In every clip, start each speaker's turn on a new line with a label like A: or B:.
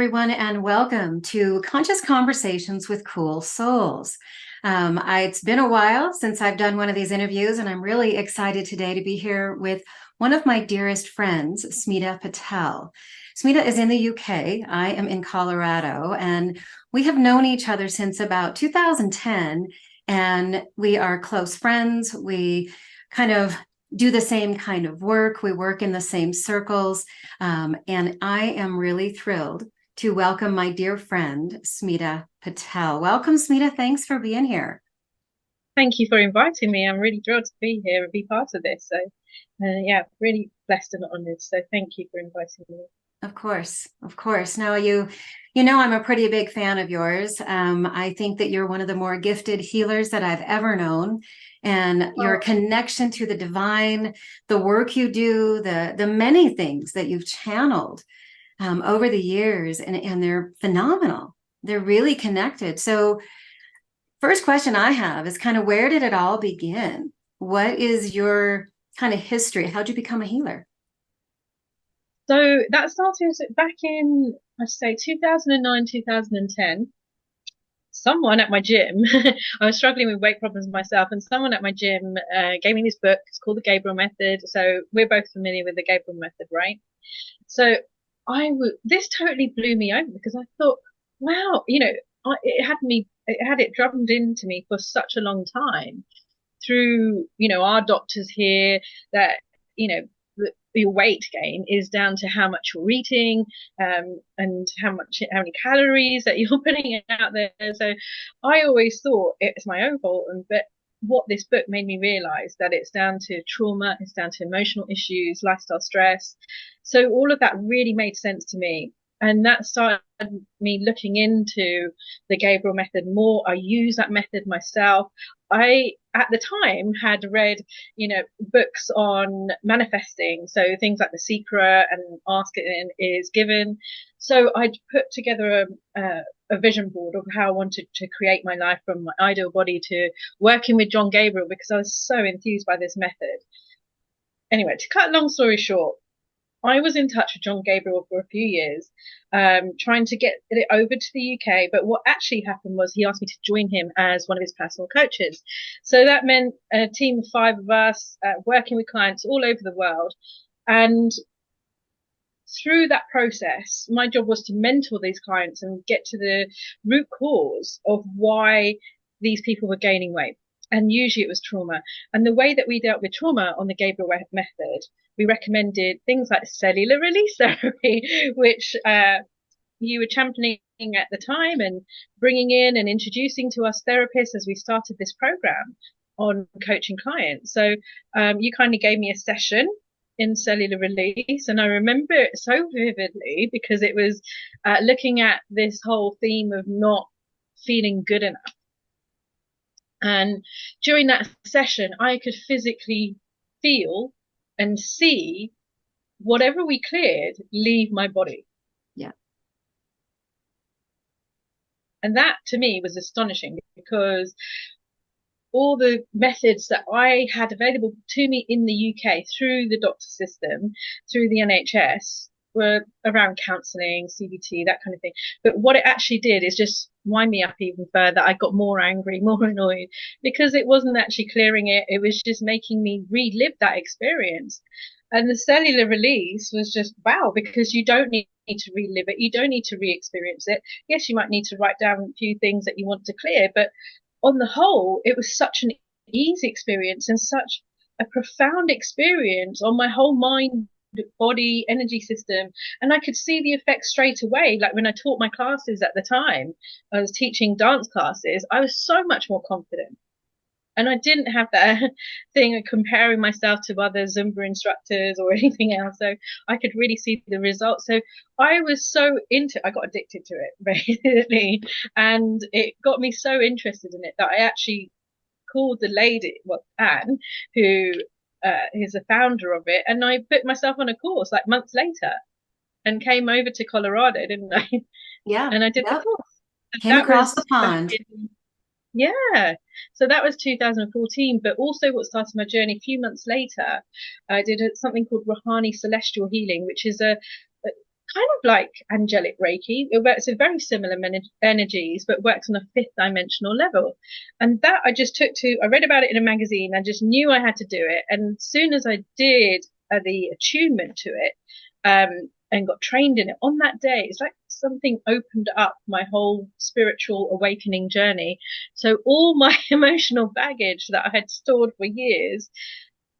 A: everyone, and welcome to Conscious Conversations with Cool Souls. It's been a while since I've done one of these interviews, and I'm really excited today to be here with one of my dearest friends, Smita Patel. Smita is in the UK. I am in Colorado, and we have known each other since about 2010, and we are close friends. We kind of do the same kind of work. We work in the same circles. And I am really thrilled to welcome my dear friend, Smita Patel. Welcome, Smita. Thanks for being here.
B: Thank you for inviting me. I'm really thrilled to be here and be part of this. So, yeah, really blessed and honored. So thank you for inviting me.
A: Of course, of course. Now, you know, I'm a pretty big fan of yours. I think that you're one of the more gifted healers that I've ever known. And your connection to the divine, the work you do, the many things that you've channeled over the years, and they're phenomenal. They're really connected. So first question I have is kind of, where did it all begin? What is your kind of history? How'd you become a healer?
B: So that started back in, I'd say 2009, 2010. Someone at my gym, I was struggling with weight problems myself, and someone at my gym gave me this book. It's called The Gabriel Method. So we're both familiar with the Gabriel Method, right? So this totally blew me over because I thought, wow, it had it drummed into me for such a long time through, our doctors here that, your weight gain is down to how much you're eating, and how many calories that you're putting out there. So I always thought it's my own fault, but what this book made me realize that it's down to trauma, it's down to emotional issues, lifestyle stress. So all of that really made sense to me. And that started me looking into the Gabriel method more. I use that method myself. I, at the time, had read, books on manifesting. So things like The Secret and Ask It and It Is Given. So I'd put together a vision board of how I wanted to create my life, from my ideal body to working with John Gabriel, because I was so enthused by this method. Anyway, to cut a long story short, I was in touch with John Gabriel for a few years, trying to get it over to the UK. But what actually happened was he asked me to join him as one of his personal coaches. So that meant a team of 5 of us, working with clients all over the world. And through that process, my job was to mentor these clients and get to the root cause of why these people were gaining weight. And usually it was trauma. And the way that we dealt with trauma on the Gabriel method, we recommended things like cellular release therapy, which you were championing at the time and bringing in and introducing to us therapists as we started this program on coaching clients. So you kind of gave me a session in cellular release, and I remember it so vividly because it was looking at this whole theme of not feeling good enough. And during that session, I could physically feel and see whatever we cleared leave my body.
A: Yeah.
B: And that to me was astonishing, because all the methods that I had available to me in the UK through the doctor system, through the NHS, were around counselling, CBT, that kind of thing. But what it actually did is just wind me up even further. I got more angry, more annoyed, because it wasn't actually clearing it. It was just making me relive that experience. And the cellular release was just wow, because you don't need to relive it. You don't need to re-experience it. Yes, you might need to write down a few things that you want to clear, but on the whole, it was such an easy experience and such a profound experience on my whole mind, body, energy system. And I could see the effects straight away. Like when I taught my classes at the time, I was teaching dance classes, I was so much more confident. And I didn't have that thing of comparing myself to other Zumba instructors or anything else. So I could really see the results. So I was so I got addicted to it, basically. And it got me so interested in it that I actually called the lady, well, Anne, who is the founder of it. And I put myself on a course like months later and came over to Colorado, didn't I?
A: Yeah.
B: And I did the
A: Yep.
B: course.
A: Came
B: That
A: across
B: was
A: the pond.
B: yeah. So that was 2014. But also what started my journey a few months later, I did something called Rouhani Celestial Healing, which is a kind of like angelic Reiki. It works with very similar energies, but works on a fifth dimensional level. And that I read about it in a magazine. I just knew I had to do it. And as soon as I did the attunement to it, and got trained in it on that day, it's like something opened up my whole spiritual awakening journey. So all my emotional baggage that I had stored for years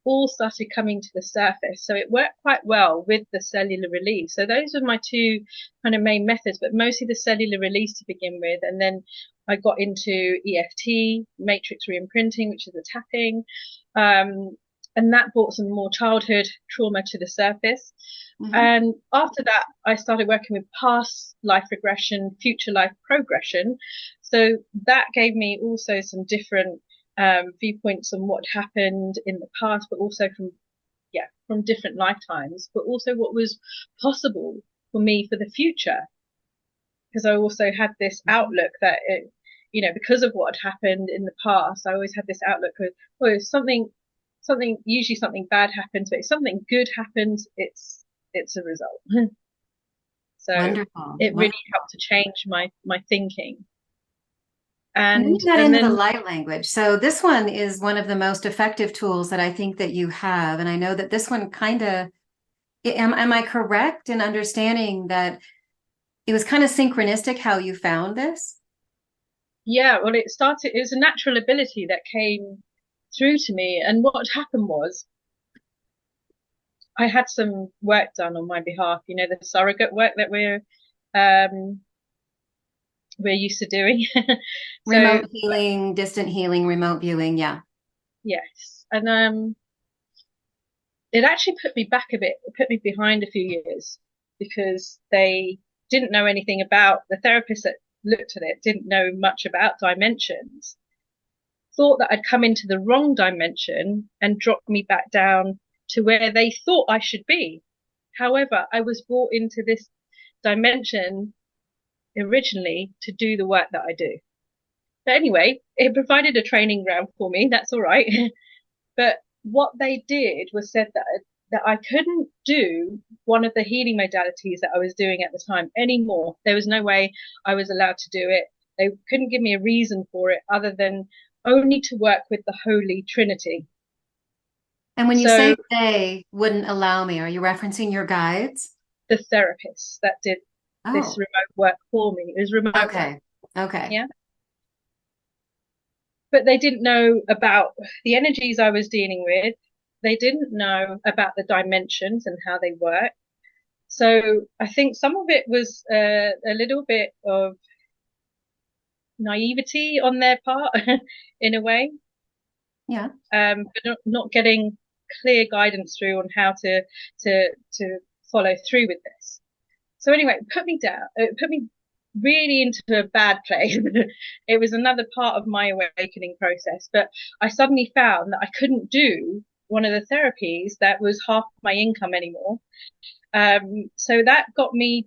B: all started coming to the surface. So it worked quite well with the cellular release. So those were my two kind of main methods, but mostly the cellular release to begin with. And then I got into EFT, matrix reimprinting, which is the tapping. And that brought some more childhood trauma to the surface. Mm-hmm. And after that, I started working with past life regression, future life progression. So that gave me also some different viewpoints on what happened in the past, but also from different lifetimes, but also what was possible for me for the future. Because I also had this outlook that because of what had happened in the past, I always had this outlook of, well, if usually something bad happens, but if something good happens, it's a result. So
A: Wonderful.
B: It really helped to change my thinking.
A: And then you got into the light language. So this one is one of the most effective tools that I think that you have. And I know that this one kind of, am I correct in understanding that it was kind of synchronistic how you found this?
B: Yeah, well, it was a natural ability that came through to me. And what happened was I had some work done on my behalf, the surrogate work that we're used to doing.
A: Remote healing, distant healing, remote viewing. Yeah.
B: Yes. And it actually put me back a bit. It put me behind a few years because they didn't know anything about, the therapist that looked at it didn't know much about dimensions, thought that I'd come into the wrong dimension and dropped me back down to where they thought I should be. However, I was brought into this dimension originally to do the work that I do. But anyway, it provided a training ground for me. That's all right. But what they did was said that I couldn't do one of the healing modalities that I was doing at the time anymore. There was no way I was allowed to do it. They couldn't give me a reason for it other than only to work with the Holy Trinity.
A: And when you say they wouldn't allow me, are you referencing your guides?
B: The therapists that did this remote work for me. It was remote work.
A: Okay.
B: Yeah. But they didn't know about the energies I was dealing with. They didn't know about the dimensions and how they work. So I think some of it was a little bit of naivety on their part in a way.
A: Yeah.
B: But not getting clear guidance through on how to follow through with this. So anyway, it put me down. It put me really into a bad place. It was another part of my awakening process, but I suddenly found that I couldn't do one of the therapies that was half my income anymore. So that got me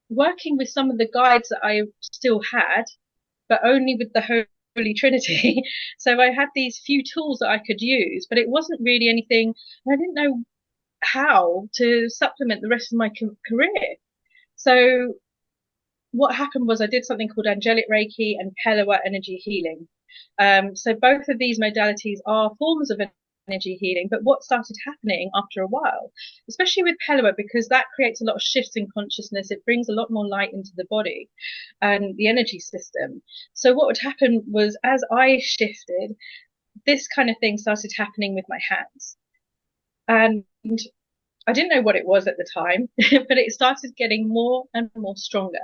B: working with some of the guides that I still had, but only with the Holy Trinity. So I had these few tools that I could use, but it wasn't really anything. I didn't know how to supplement the rest of my career. So what happened was I did something called angelic Reiki and Paula energy healing. So both of these modalities are forms of energy healing, but what started happening after a while, especially with Paula, because that creates a lot of shifts in consciousness, it brings a lot more light into the body and the energy system. So what would happen was as I shifted, this kind of thing started happening with my hands. And I didn't know what it was at the time, but it started getting more and more stronger,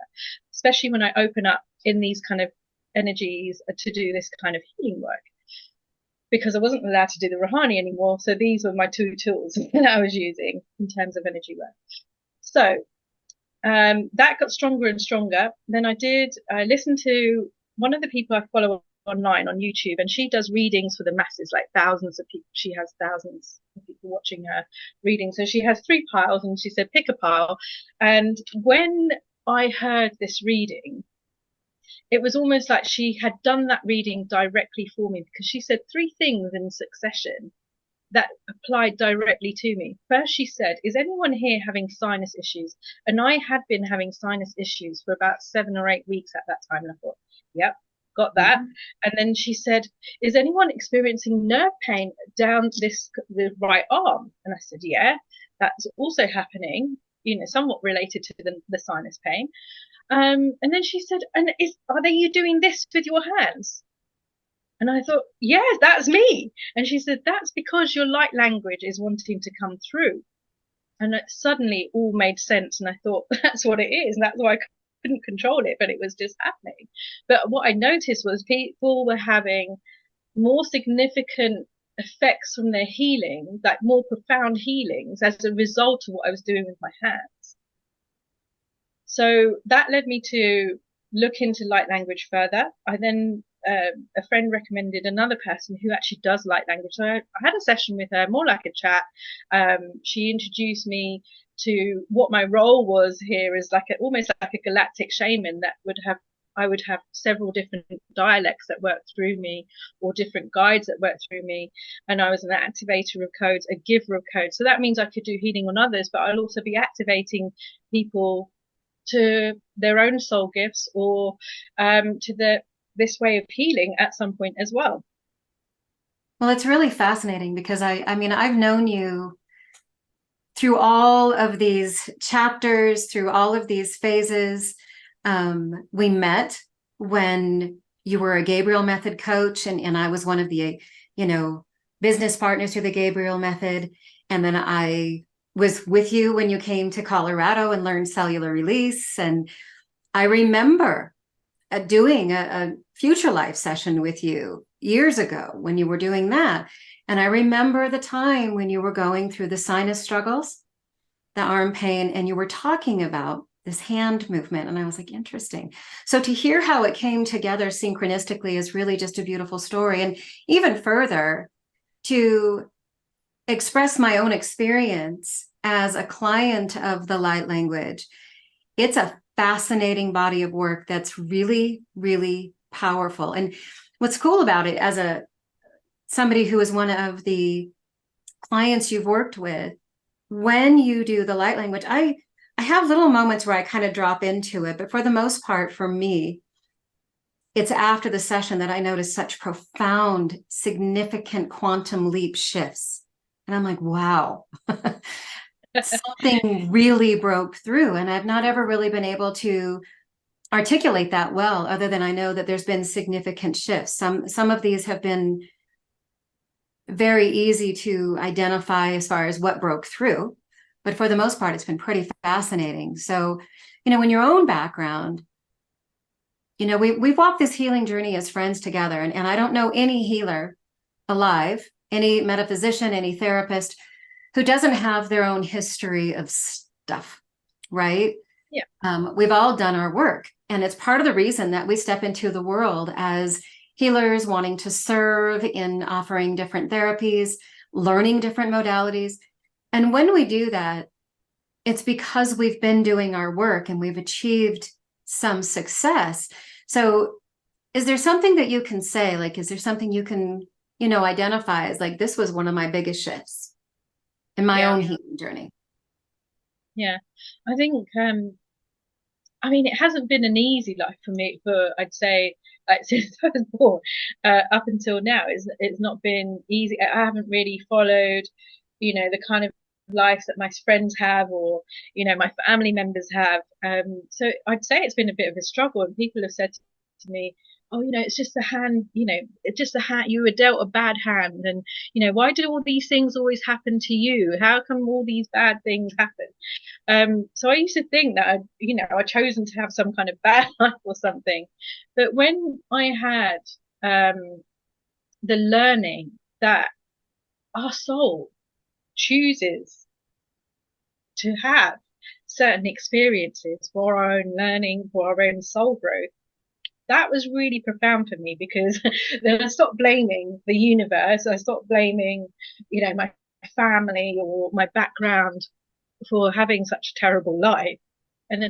B: especially when I open up in these kind of energies to do this kind of healing work, because I wasn't allowed to do the Rouhani anymore. So these were my two tools that I was using in terms of energy work. So that got stronger and stronger. Then I listened to one of the people I follow online on YouTube, and she does readings for the masses, like thousands of people. She has thousands of people watching her reading. So she has 3 piles, and she said, pick a pile. And when I heard this reading, it was almost like she had done that reading directly for me, because she said 3 things in succession that applied directly to me. First, she said, "Is anyone here having sinus issues?" And I had been having sinus issues for about 7 or 8 weeks at that time. And I thought, yep, got that.
A: Mhm.
B: And then she said, "Is anyone experiencing nerve pain down the right arm?" And I said, "Yeah, that's also happening, somewhat related to the sinus pain." And then she said, "And are you doing this with your hands?" And I thought, "Yeah, that's me." And she said, "That's because your light language is wanting to come through." And it suddenly all made sense. And I thought, that's what it is. And that's why I couldn't control it, but it was just happening. But what I noticed was people were having more significant effects from their healing, like more profound healings as a result of what I was doing with my hands. So that led me to look into light language further. I then, a friend recommended another person who actually does light language. So I had a session with her, more like a chat. She introduced me to what my role was here as almost like a galactic shaman I would have several different dialects that worked through me, or different guides that worked through me. And I was an activator of codes, a giver of codes. So that means I could do healing on others, but I'll also be activating people to their own soul gifts, or to this way of healing at some point as well.
A: Well, it's really fascinating because I mean, I've known you through all of these chapters, through all of these phases. We met when you were a Gabriel Method coach, and I was one of the, business partners through the Gabriel Method. And then I was with you when you came to Colorado and learned cellular release. And I remember doing a future life session with you years ago when you were doing that. And I remember the time when you were going through the sinus struggles, the arm pain, and you were talking about this hand movement. And I was like, interesting. So to hear how it came together synchronistically is really just a beautiful story. And even further, to express my own experience as a client of the light language, it's a fascinating body of work that's really, really powerful. And what's cool about it, as somebody who is one of the clients you've worked with, when you do the light language, I have little moments where I kind of drop into it, but for the most part, for me, it's after the session that I notice such profound, significant quantum leap shifts. And I'm like, wow, something really broke through. And I've not ever really been able to articulate that well, other than I know that there's been significant shifts. Some of these have been very easy to identify as far as what broke through, but for the most part, it's been pretty fascinating. So, in your own background, we've walked this healing journey as friends together, and I don't know any healer alive, any metaphysician, any therapist who doesn't have their own history of stuff, right?
B: Yeah.
A: We've all done our work, and it's part of the reason that we step into the world as healers, wanting to serve in offering different therapies, learning different modalities. And when we do that, it's because we've been doing our work and we've achieved some success. So is there something that you can say, like, is there something you can, identify as like, this was one of my biggest shifts in my own healing journey?
B: Yeah. I think, I mean, it hasn't been an easy life for me I'd say, like, since I was born, up until now. It's not been easy. I haven't really followed, the kind of life that my friends have, or, my family members have. So I'd say it's been a bit of a struggle, and people have said to me, "Oh, it's just a hand, it's just a hand, you were dealt a bad hand. And, why do all these things always happen to you? How come all these bad things happen?" So I used to think that I'd chosen to have some kind of bad life or something. But when I had the learning that our soul chooses to have certain experiences for our own learning, for our own soul growth, that was really profound for me, because then I stopped blaming the universe. I stopped blaming, my family or my background for having such a terrible life, and I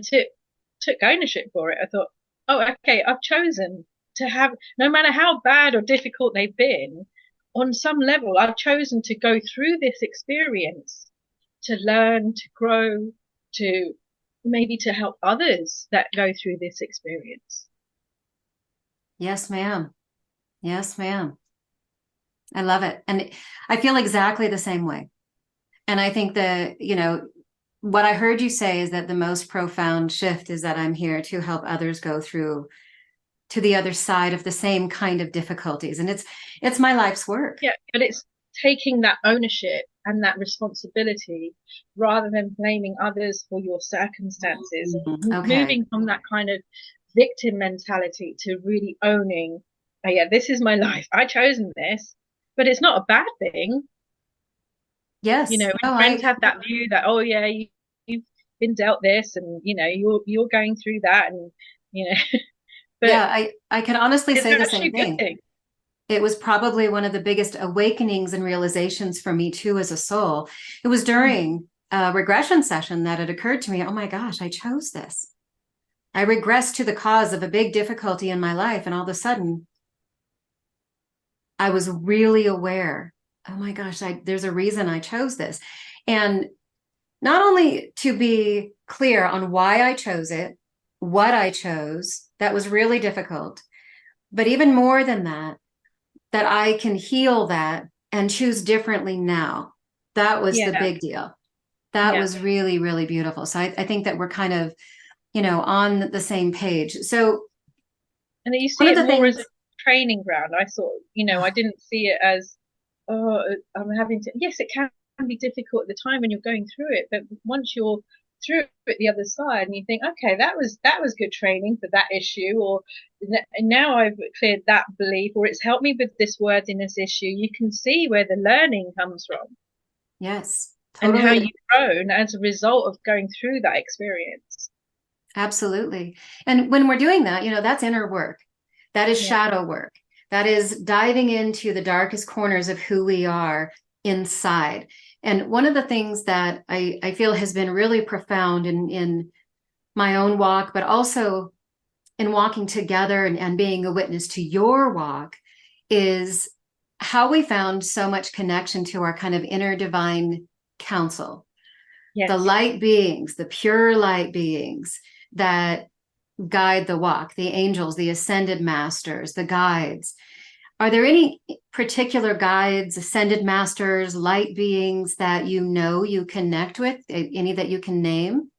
B: took ownership for it. I thought, oh, okay, I've chosen to have, no matter how bad or difficult they've been, on some level, I've chosen to go through this experience to learn, to grow, to maybe to help others that go through this experience.
A: Yes, ma'am. Yes, ma'am. I love it. And I feel exactly the same way. And I think that, what I heard you say is that the most profound shift is that I'm here to help others go through to the other side of the same kind of difficulties. And it's my life's work.
B: Yeah, but it's taking that ownership and that responsibility rather than blaming others for your circumstances,
A: Okay.
B: moving from that kind of victim mentality to really owning, oh, yeah, this is my life. I chosen this, but it's not a bad thing.
A: Yes.
B: When friends have that view that, oh yeah, you've been dealt this, and you're going through that, and but
A: yeah, I can honestly say the same
B: a good
A: thing. It was probably one of the biggest awakenings and realizations for me too as a soul. It was during a regression session that it occurred to me, oh my gosh, I chose this. I regressed to the cause of a big difficulty in my life, and all of a sudden I was really aware, oh my gosh, there's a reason I chose this. And not only to be clear on why I chose it, what I chose, that was really difficult, but even more than that, that I can heal that and choose differently now. That was the big deal. That was really, really beautiful. So I think that we're kind of, on the same page. So,
B: and you see it more as a training ground. I thought, I didn't see it as, oh, I'm having to. Yes, it can be difficult at the time when you're going through it, but once you're through it the other side, and you think, okay, that was good training for that issue, or now I've cleared that belief, or it's helped me with this word in this issue. You can see where the learning comes from.
A: Yes,
B: totally. And how
A: totally.
B: you've grown as a result of going through that experience.
A: Absolutely. And when we're doing that, that's inner work. That is shadow work. That is diving into the darkest corners of who we are inside. And one of the things that I feel has been really profound in my own walk, but also in walking together and being a witness to your walk, is how we found so much connection to our kind of inner divine council. Yes. The light beings, the pure light beings that guide the walk, the angels, the ascended masters, the guides. Are there any particular guides, ascended masters, light beings that you connect with? Any that you can name?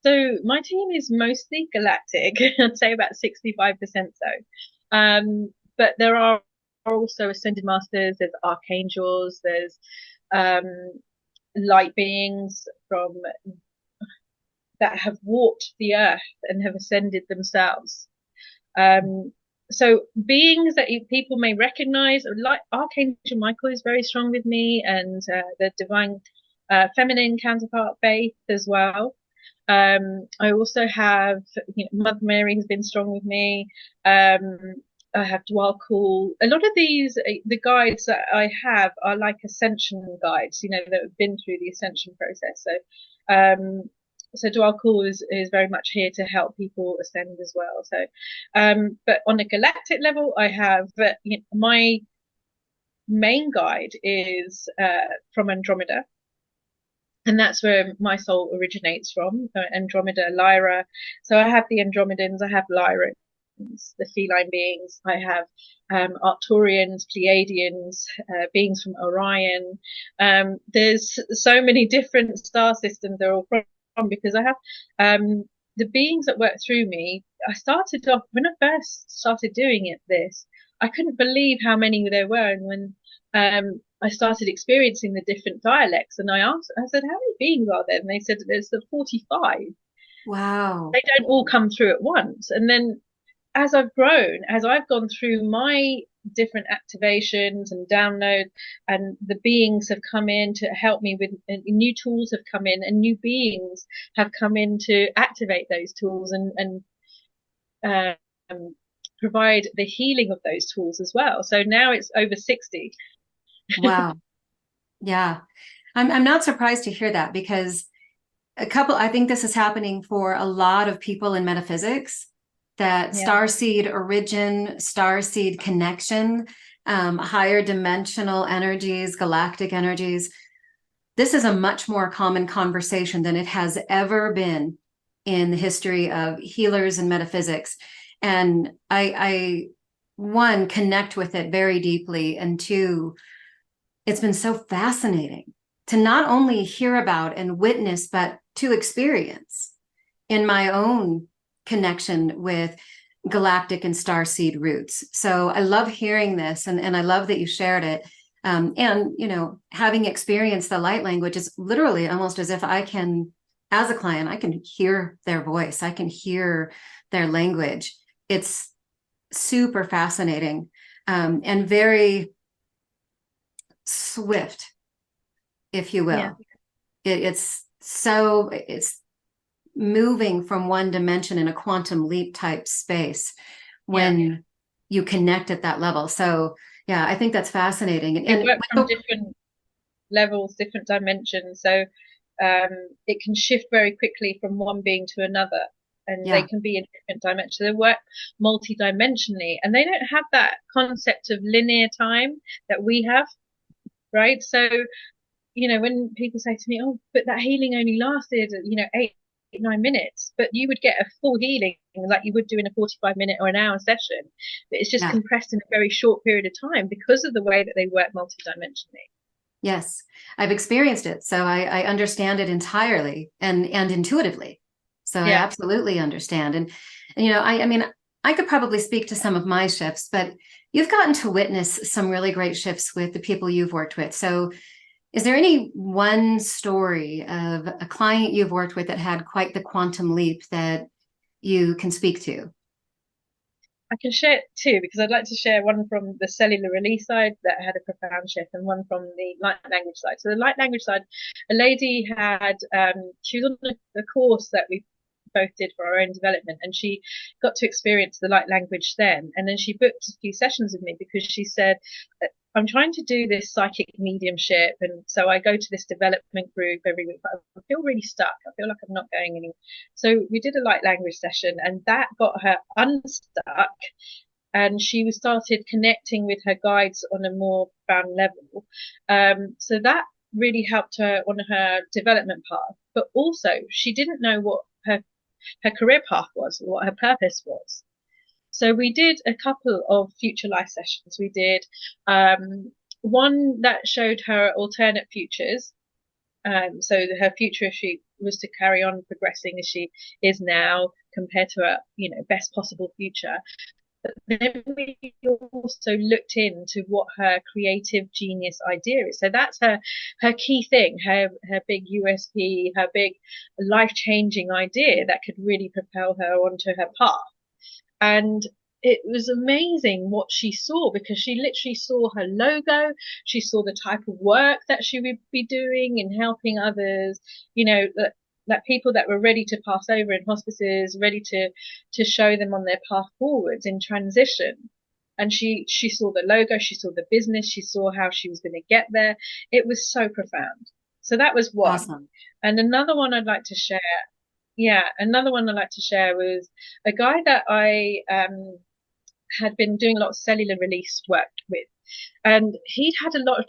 B: So my team is mostly galactic. I'd say about 65% so. But there are also ascended masters, there's archangels, there's light beings from that have walked the earth and have ascended themselves. So beings that people may recognize, like Archangel Michael is very strong with me, and the divine feminine counterpart Faith as well. I also have Mother Mary has been strong with me. I have Dwal Kul. A lot of these, the guides that I have are like ascension guides, that have been through the ascension process. So Dwal Kul is very much here to help people ascend as well. So, but on a galactic level, I have my main guide is from Andromeda. And that's where my soul originates from, Andromeda, Lyra. So I have the Andromedans, I have Lyrans, the feline beings. I have Arcturians, Pleiadians, beings from Orion. There's so many different star systems they're all from, because I have the beings that work through me. I started off, when I first started doing this, I couldn't believe how many there were. And when I started experiencing the different dialects, and I said, how many beings are there? And they said, there's the 45.
A: Wow.
B: They don't all come through at once. And then as I've grown, as I've gone through my different activations and downloads, and the beings have come in to help me with, new tools have come in, and new beings have come in to activate those tools and provide the healing of those tools as well. So now it's over 60.
A: Wow. Yeah. I'm not surprised to hear that, because I think this is happening for a lot of people in metaphysics, that starseed origin, starseed connection, higher dimensional energies, galactic energies. This is a much more common conversation than it has ever been in the history of healers and metaphysics. And I one, connect with it very deeply, and two, it's been so fascinating to not only hear about and witness, but to experience in my own connection with galactic and starseed roots. So I love hearing this, and I love that you shared it. And, you know, having experienced the light language is literally almost as if I can, as a client, I can hear their voice, I can hear their language. It's super fascinating, and very swift, if you
B: Yeah.
A: will. It's moving from one dimension in a quantum leap type space when you connect at that level. So yeah, I think that's fascinating.
B: We work from different levels, different dimensions. So it can shift very quickly from one being to another, and they can be in different dimensions. They work multi-dimensionally, and they don't have that concept of linear time that we have, right? So, you know, when people say to me, oh, but that healing only lasted, you know, 8, 9 minutes, but you would get a full healing like you would do in a 45-minute or an hour session. But it's just compressed in a very short period of time because of the way that they work multi-dimensionally.
A: Yes, I've experienced it, so I understand it entirely and intuitively. So I absolutely understand. And you know, I mean, I could probably speak to some of my shifts, but you've gotten to witness some really great shifts with the people you've worked with. So is there any one story of a client you've worked with that had quite the quantum leap that you can speak to?
B: I can share two because I'd like to share one from the cellular release side that had a profound shift, and one from the light language side. So the light language side, a lady had she was on a course that we both did for our own development, and she got to experience the light language then, and then she booked a few sessions with me because she said, I'm trying to do this psychic mediumship, and so I go to this development group every week, but I feel really stuck. I feel like I'm not going anywhere. So we did a light language session, and that got her unstuck, and she started connecting with her guides on a more profound level. So that really helped her on her development path. But also, she didn't know what her career path was, or what her purpose was. So we did a couple of future life sessions. We did one that showed her alternate futures. So her future, if she was to carry on progressing as she is now, compared to her, you know, best possible future. But then we also looked into what her creative genius idea is. So that's her key thing, her big USP, her big life changing idea that could really propel her onto her path. And it was amazing what she saw, because she literally saw her logo. She saw the type of work that she would be doing in helping others, you know, that people that were ready to pass over in hospices, ready to show them on their path forwards in transition. And she saw the logo, she saw the business, she saw how she was going to get there. It was so profound. So that was one.
A: Awesome.
B: And another one I'd like to share, another one I'd like to share was a guy that I had been doing a lot of cellular release work with, and he'd had a lot of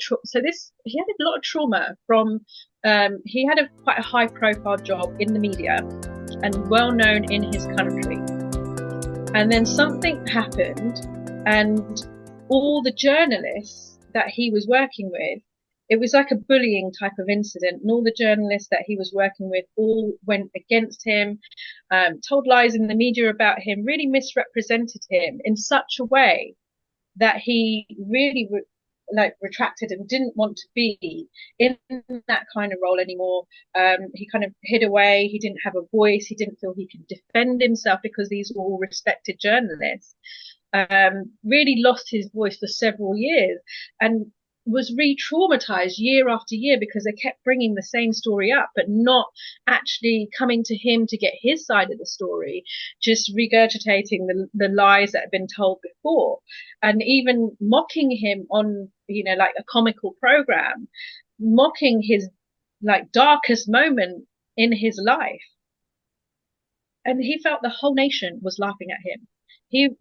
B: he had a lot of trauma from he had quite a high profile job in the media and well known in his country, and then something happened, and all the journalists that he was working with, it was like a bullying type of incident, and all the journalists that he was working with all went against him, told lies in the media about him, really misrepresented him in such a way that he really retracted and didn't want to be in that kind of role anymore. He kind of hid away. He didn't have a voice. He didn't feel he could defend himself because these were all respected journalists. Really lost his voice for several years, and was re-traumatized year after year because they kept bringing the same story up, but not actually coming to him to get his side of the story, just regurgitating the lies that had been told before, and even mocking him on, you know, like a comical program, mocking his like darkest moment in his life. And he felt the whole nation was laughing at him. He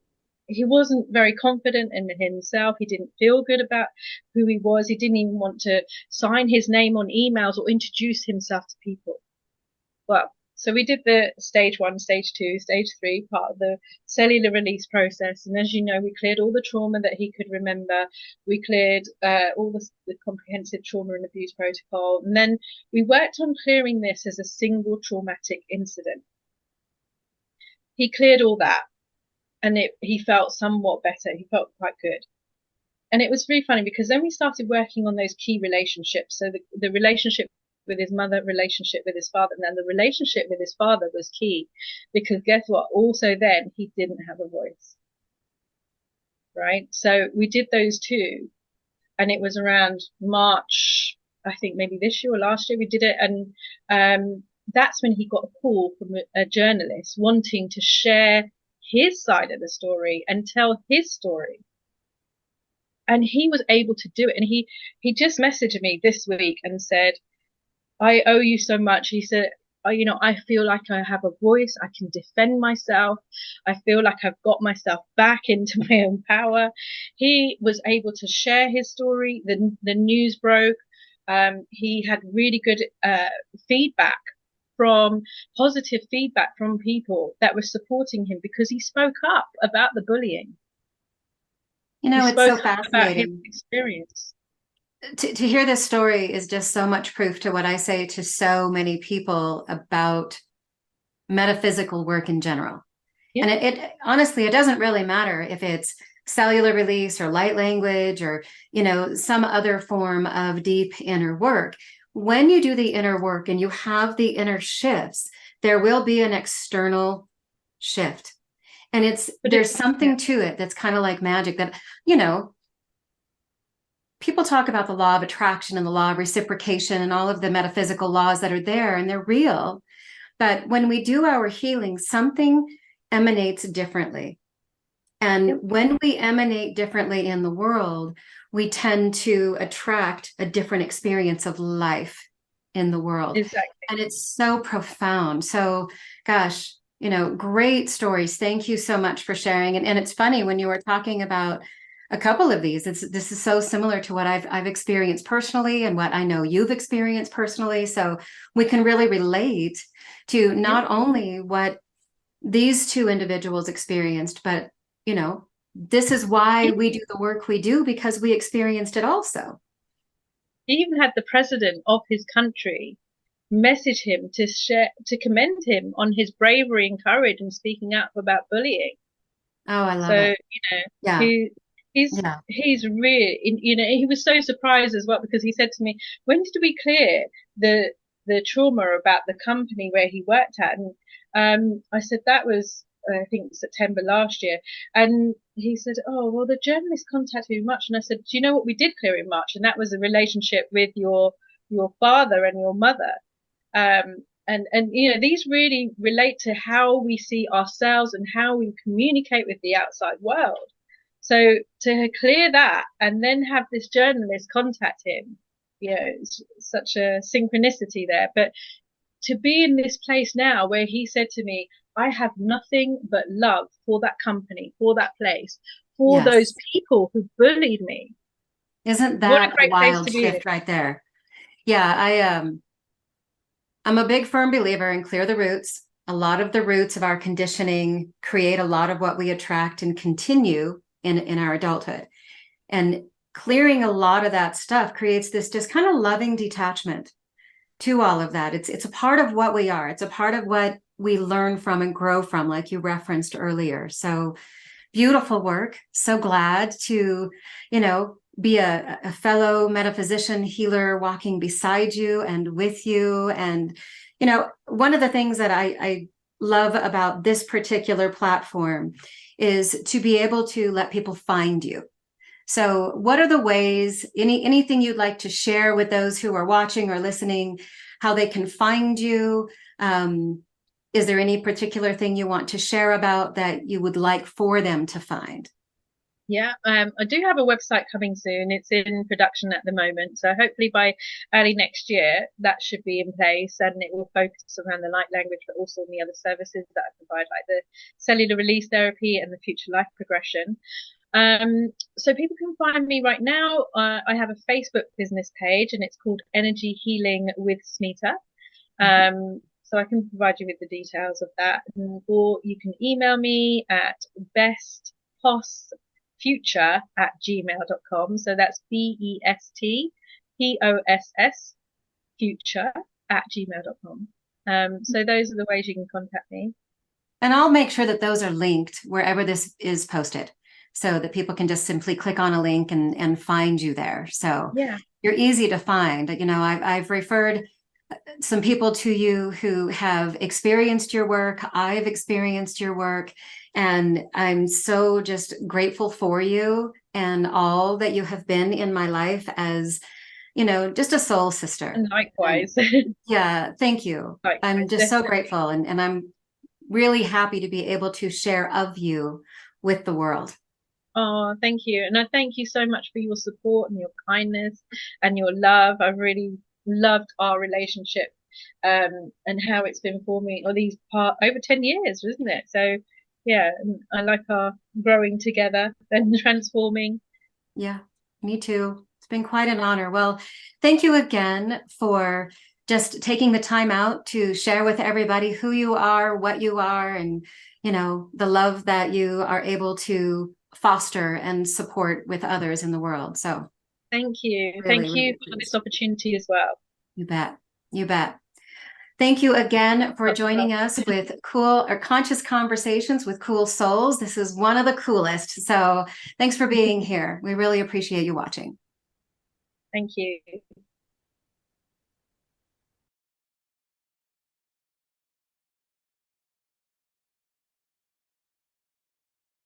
B: he wasn't very confident in himself. He didn't feel good about who he was. He didn't even want to sign his name on emails or introduce himself to people. Well, so we did the stage 1, stage 2, stage 3 part of the cellular release process. And as you know, we cleared all the trauma that he could remember. We cleared all the comprehensive trauma and abuse protocol. And then we worked on clearing this as a single traumatic incident. He cleared all that, and he felt somewhat better. He felt quite good. And it was really funny because then we started working on those key relationships. So the relationship with his mother, relationship with his father, and then the relationship with his father was key, because guess what? Also then he didn't have a voice, right? So we did those two, and it was around March, I think maybe this year or last year we did it. And that's when he got a call from a journalist wanting to share his side of the story and tell his story. And he was able to do it. And he just messaged me this week and said, I owe you so much. He said, I feel like I have a voice. I can defend myself. I feel like I've got myself back into my own power. He was able to share his story. The news broke. He had really good feedback, positive feedback from people that were supporting him because he spoke up about the bullying.
A: It's so
B: About his
A: fascinating.
B: experience.
A: To hear this story is just so much proof to what I say to so many people about metaphysical work in general. Yeah. And it honestly, it doesn't really matter if it's cellular release or light language or, some other form of deep inner work. When you do the inner work and you have the inner shifts, there will be an external shift. And there's something to it that's kind of like magic that, people talk about the law of attraction and the law of reciprocation and all of the metaphysical laws that are there, and they're real. But when we do our healing, something emanates differently. And when we emanate differently in the world, we tend to attract a different experience of life in the world.
B: Exactly.
A: And it's so profound. So, gosh, great stories. Thank you so much for sharing. And it's funny when you were talking about a couple of these, this is so similar to what I've experienced personally and what I know you've experienced personally. So we can really relate to not only what these two individuals experienced, but, this is why we do the work we do, because we experienced it also.
B: He even had the president of his country message him to commend him on his bravery and courage in speaking up about bullying.
A: Oh, I love it.
B: Yeah. He's really, he was so surprised as well, because he said to me, when did we clear the trauma about the company where he worked at? And I said, that was, I think, September last year. And he said, oh, well, the journalist contacted me in March. And I said, do you know what we did clear in March? And that was a relationship with your father and your mother. And these really relate to how we see ourselves and how we communicate with the outside world. So to clear that and then have this journalist contact him, it's such a synchronicity there. But to be in this place now where he said to me, I have nothing but love for that company, for that place, for those people who bullied me.
A: Isn't that a wild shift right there? Yeah, I'm a big firm believer in clear the roots. A lot of the roots of our conditioning create a lot of what we attract and continue in our adulthood. And clearing a lot of that stuff creates this just kind of loving detachment to all of that. It's a part of what we are. It's a part of what we learn from and grow from, like you referenced earlier. So beautiful work. So glad to, be a fellow metaphysician healer walking beside you and with you. And, one of the things that I love about this particular platform is to be able to let people find you. So what are the ways, anything you'd like to share with those who are watching or listening, how they can find you? Is there any particular thing you want to share about that you would like for them to find?
B: Yeah, I do have a website coming soon. It's in production at the moment. So hopefully by early next year, that should be in place and it will focus around the light language, but also on the other services that I provide, like the cellular release therapy and the future life progression. So people can find me right now. I have a Facebook business page and it's called Energy Healing with Smita.
A: Mhm.
B: So I can provide you with the details of that, or you can email me at bestpossfuture@gmail.com. So that's BESTPOSS future@gmail.com. So those are the ways you can contact me.
A: And I'll make sure that those are linked wherever this is posted so that people can just simply click on a link and find you there. So
B: Yeah.
A: you're easy to find. You know, I've referred some people to you who have experienced your work. I've experienced your work, and I'm so just grateful for you and all that you have been in my life as, you know, just a soul sister.
B: And
A: And
B: likewise,
A: yeah, thank you. I'm
B: likewise,
A: just so
B: definitely.
A: grateful, and I'm really happy to be able to share of you with the world.
B: Oh, thank you. And I thank you so much for your support and your kindness and your love. I've really loved our relationship, and how it's been for me all these over 10 years, isn't it? So yeah, and I like our growing together and transforming.
A: Yeah, me too. It's been quite an honor. Well, thank you again for just taking the time out to share with everybody who you are, what you are, and, you know, the love that you are able to foster and support with others in the world. So
B: Thank you.
A: really,
B: Thank
A: really
B: you for this
A: pleased.
B: opportunity as well.
A: You bet. You bet. Thank you again for
B: Lots of love.
A: joining us with cool or conscious conversations with cool souls. This is one of the coolest. So thanks for being here. We really appreciate you watching.
B: Thank you.